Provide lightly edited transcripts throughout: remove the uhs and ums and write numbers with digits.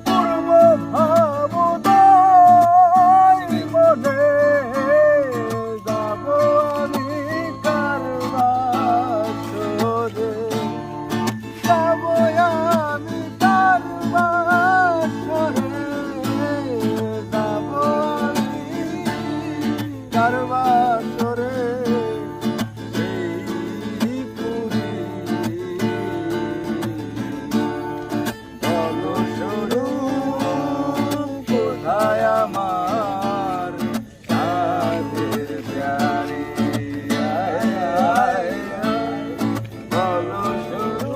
পূর্ব ভাবুদয় মনে যাব আমি কার বাসরে যাব আমি কার বাসরে যাব আমি কার বাসরে আমার সাধের প্যারে বলো শুরু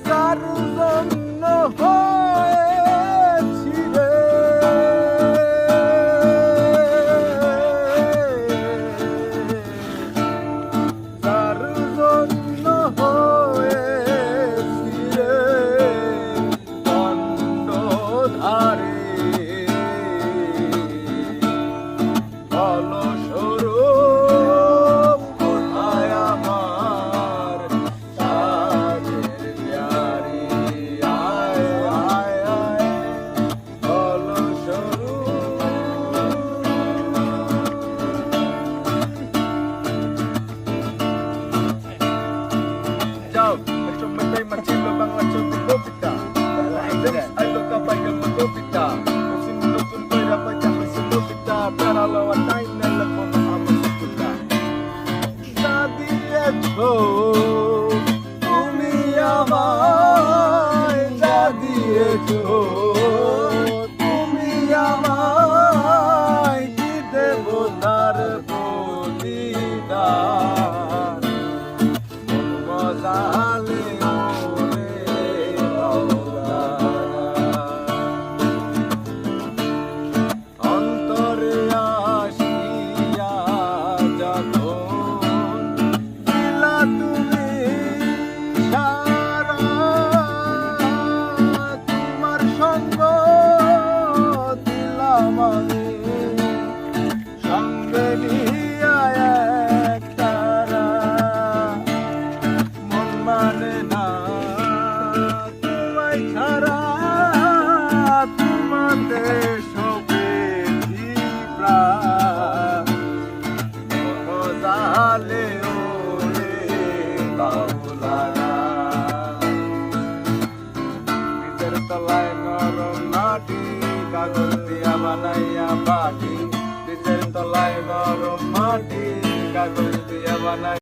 যার জন্য হয়েছিলে যার জন্য ধারে ফলস্বরূপ কোথায় আমার সাধের প্যারে আয় আয় আয় ফলস্বরূপ যাও একসময় তাই মাছিল বাংলা চলতি কবিতা Ayo kapag magkopita Kasi nilutun ko'y rapat ako sa lupita Pero lawan tayo na lang kung makamasukuta Sa diet ko